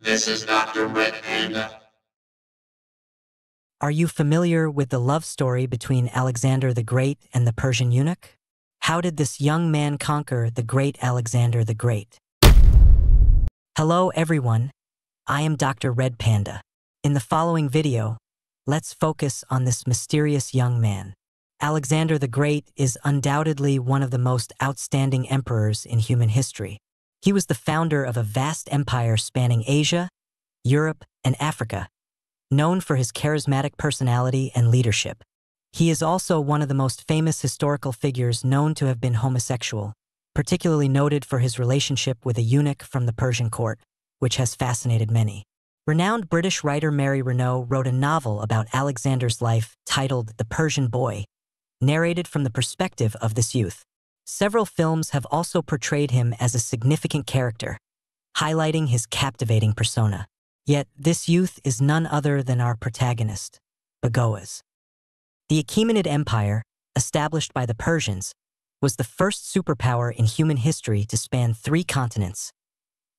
This is DR.RED Panda. Are you familiar with the love story between Alexander the Great and the Persian eunuch? How did this young man conquer the great Alexander the Great? Hello everyone, I am DR.RED Panda. In the following video, let's focus on this mysterious young man. Alexander the Great is undoubtedly one of the most outstanding emperors in human history. He was the founder of a vast empire spanning Asia, Europe, and Africa, known for his charismatic personality and leadership. He is also one of the most famous historical figures known to have been homosexual, particularly noted for his relationship with a eunuch from the Persian court, which has fascinated many. Renowned British writer Mary Renault wrote a novel about Alexander's life titled The Persian Boy, narrated from the perspective of this youth. Several films have also portrayed him as a significant character, highlighting his captivating persona. Yet this youth is none other than our protagonist, Bagoas. The Achaemenid Empire, established by the Persians, was the first superpower in human history to span 3 continents: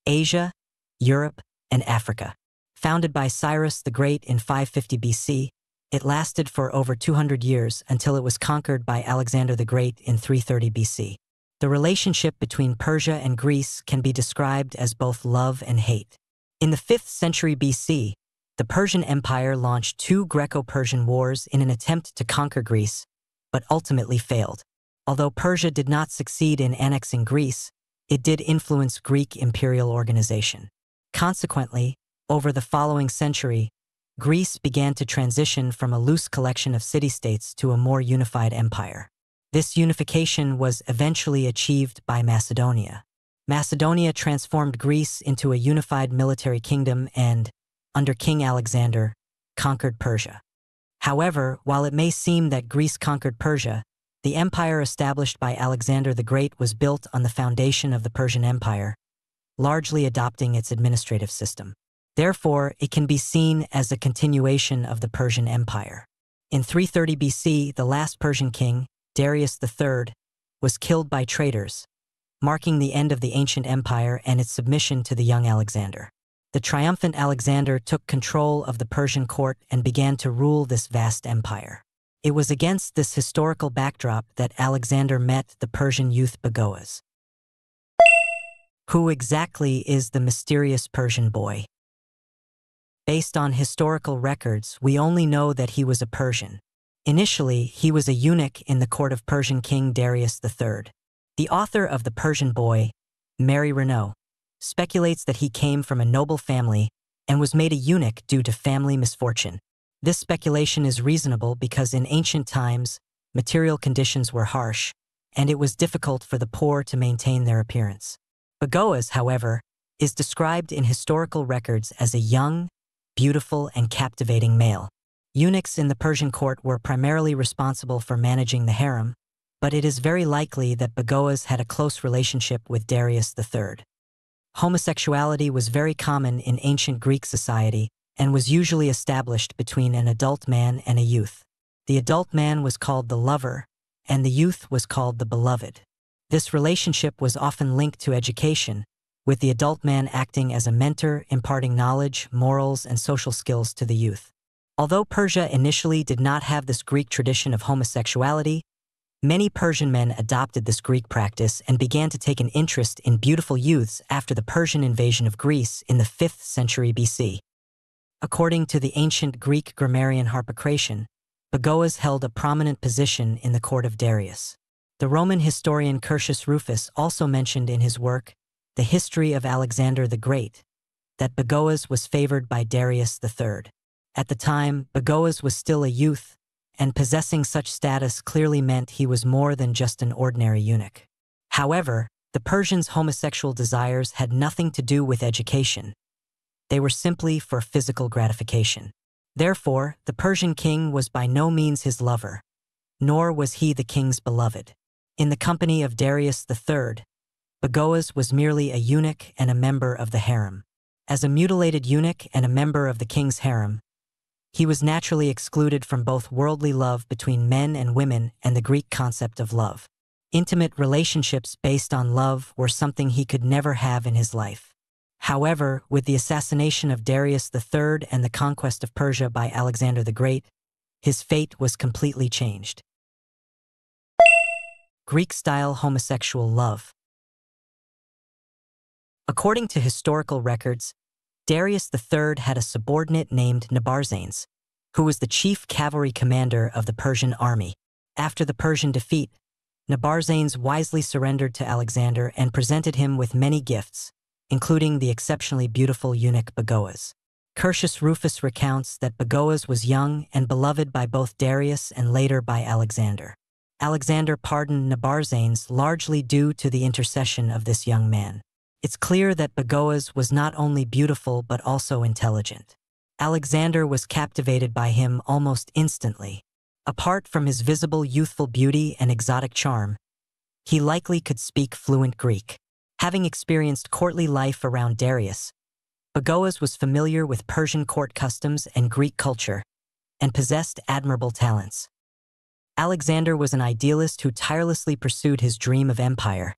Asia, Europe, and Africa. Founded by Cyrus the Great in 550 BC, it lasted for over 200 years until it was conquered by Alexander the Great in 330 BC. The relationship between Persia and Greece can be described as both love and hate. In the 5th century BC, the Persian Empire launched 2 Greco-Persian wars in an attempt to conquer Greece, but ultimately failed. Although Persia did not succeed in annexing Greece, it did influence Greek imperial organization. Consequently, over the following century, Greece began to transition from a loose collection of city-states to a more unified empire. This unification was eventually achieved by Macedonia. Macedonia transformed Greece into a unified military kingdom and, under King Alexander, conquered Persia. However, while it may seem that Greece conquered Persia, the empire established by Alexander the Great was built on the foundation of the Persian Empire, largely adopting its administrative system. Therefore, it can be seen as a continuation of the Persian Empire. In 330 BC, the last Persian king, Darius III, was killed by traitors, marking the end of the ancient empire and its submission to the young Alexander. The triumphant Alexander took control of the Persian court and began to rule this vast empire. It was against this historical backdrop that Alexander met the Persian youth Bagoas. Who exactly is the mysterious Persian boy? Based on historical records, we only know that he was a Persian. Initially, he was a eunuch in the court of Persian King Darius III. The author of The Persian Boy, Mary Renault, speculates that he came from a noble family and was made a eunuch due to family misfortune. This speculation is reasonable because in ancient times, material conditions were harsh, and it was difficult for the poor to maintain their appearance. Bagoas, however, is described in historical records as a young, beautiful, and captivating male. Eunuchs in the Persian court were primarily responsible for managing the harem, but it is very likely that Bagoas had a close relationship with Darius III. Homosexuality was very common in ancient Greek society and was usually established between an adult man and a youth. The adult man was called the lover, and the youth was called the beloved. This relationship was often linked to education, with the adult man acting as a mentor, imparting knowledge, morals, and social skills to the youth. Although Persia initially did not have this Greek tradition of homosexuality, many Persian men adopted this Greek practice and began to take an interest in beautiful youths after the Persian invasion of Greece in the 5th century BC. According to the ancient Greek grammarian Harpocration, Bagoas held a prominent position in the court of Darius. The Roman historian Curtius Rufus also mentioned in his work, The History of Alexander the Great, that Bagoas was favored by Darius III. At the time, Bagoas was still a youth, and possessing such status clearly meant he was more than just an ordinary eunuch. However, the Persians' homosexual desires had nothing to do with education. They were simply for physical gratification. Therefore, the Persian king was by no means his lover, nor was he the king's beloved. In the company of Darius III, Bagoas was merely a eunuch and a member of the harem. As a mutilated eunuch and a member of the king's harem, he was naturally excluded from both worldly love between men and women and the Greek concept of love. Intimate relationships based on love were something he could never have in his life. However, with the assassination of Darius III and the conquest of Persia by Alexander the Great, his fate was completely changed. Greek-style homosexual love. According to historical records, Darius III had a subordinate named Nabarzanes, who was the chief cavalry commander of the Persian army. After the Persian defeat, Nabarzanes wisely surrendered to Alexander and presented him with many gifts, including the exceptionally beautiful eunuch Bagoas. Curtius Rufus recounts that Bagoas was young and beloved by both Darius and later by Alexander. Alexander pardoned Nabarzanes largely due to the intercession of this young man. It's clear that Bagoas was not only beautiful but also intelligent. Alexander was captivated by him almost instantly. Apart from his visible youthful beauty and exotic charm, he likely could speak fluent Greek. Having experienced courtly life around Darius, Bagoas was familiar with Persian court customs and Greek culture, and possessed admirable talents. Alexander was an idealist who tirelessly pursued his dream of empire,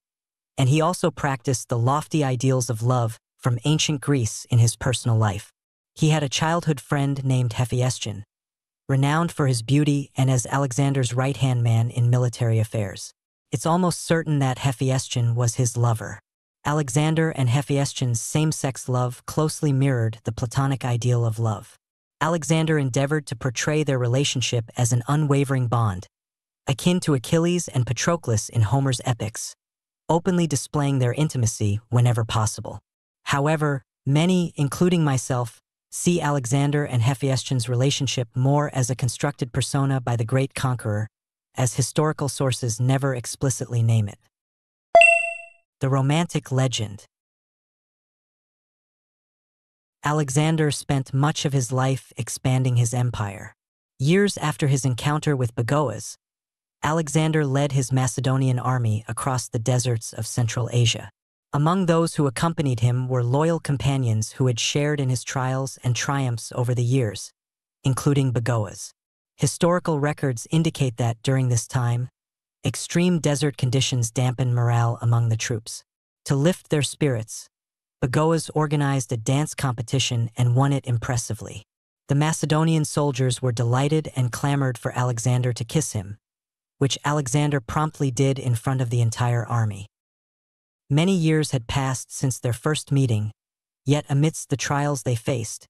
and he also practiced the lofty ideals of love from ancient Greece in his personal life. He had a childhood friend named Hephaestion, renowned for his beauty and as Alexander's right-hand man in military affairs. It's almost certain that Hephaestion was his lover. Alexander and Hephaestion's same-sex love closely mirrored the Platonic ideal of love. Alexander endeavored to portray their relationship as an unwavering bond, akin to Achilles and Patroclus in Homer's epics, openly displaying their intimacy whenever possible. However, many, including myself, see Alexander and Hephaestion's relationship more as a constructed persona by the great conqueror, as historical sources never explicitly name it. The romantic legend. Alexander spent much of his life expanding his empire. Years after his encounter with Bagoas, Alexander led his Macedonian army across the deserts of Central Asia. Among those who accompanied him were loyal companions who had shared in his trials and triumphs over the years, including Bagoas. Historical records indicate that during this time, extreme desert conditions dampened morale among the troops. To lift their spirits, Bagoas organized a dance competition and won it impressively. The Macedonian soldiers were delighted and clamored for Alexander to kiss him, which Alexander promptly did in front of the entire army. Many years had passed since their first meeting, yet amidst the trials they faced,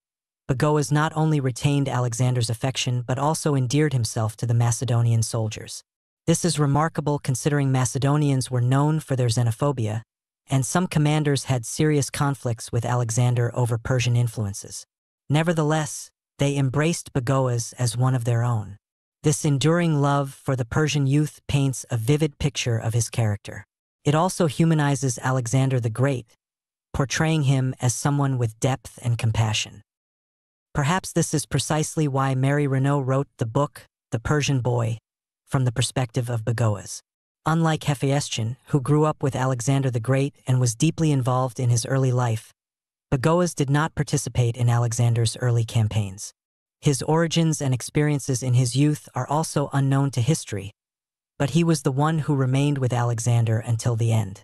Bagoas not only retained Alexander's affection but also endeared himself to the Macedonian soldiers. This is remarkable considering Macedonians were known for their xenophobia, and some commanders had serious conflicts with Alexander over Persian influences. Nevertheless, they embraced Bagoas as one of their own. This enduring love for the Persian youth paints a vivid picture of his character. It also humanizes Alexander the Great, portraying him as someone with depth and compassion. Perhaps this is precisely why Mary Renault wrote the book, The Persian Boy, from the perspective of Bagoas. Unlike Hephaestion, who grew up with Alexander the Great and was deeply involved in his early life, Bagoas did not participate in Alexander's early campaigns. His origins and experiences in his youth are also unknown to history, but he was the one who remained with Alexander until the end.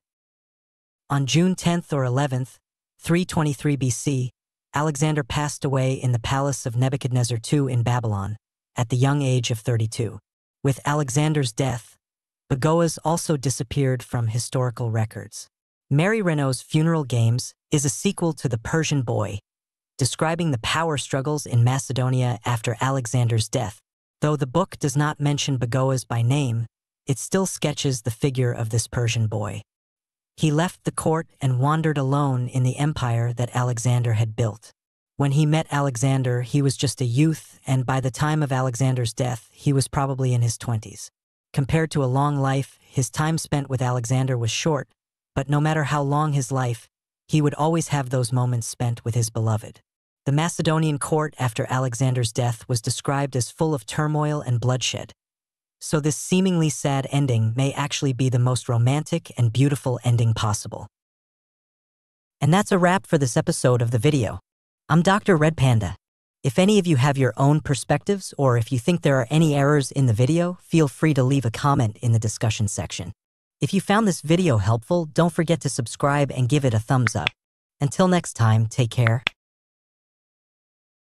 On June 10th or 11th, 323 BC, Alexander passed away in the palace of Nebuchadnezzar II in Babylon, at the young age of 32. With Alexander's death, Bagoas also disappeared from historical records. Mary Renault's Funeral Games is a sequel to The Persian Boy, describing the power struggles in Macedonia after Alexander's death. Though the book does not mention Bagoas by name, it still sketches the figure of this Persian boy. He left the court and wandered alone in the empire that Alexander had built. When he met Alexander, he was just a youth, and by the time of Alexander's death, he was probably in his 20s. Compared to a long life, his time spent with Alexander was short, but no matter how long his life, he would always have those moments spent with his beloved. The Macedonian court after Alexander's death was described as full of turmoil and bloodshed, so this seemingly sad ending may actually be the most romantic and beautiful ending possible. And that's a wrap for this episode of the video. I'm DR.RED Panda. If any of you have your own perspectives, or if you think there are any errors in the video, feel free to leave a comment in the discussion section. If you found this video helpful, don't forget to subscribe and give it a thumbs up. Until next time, take care.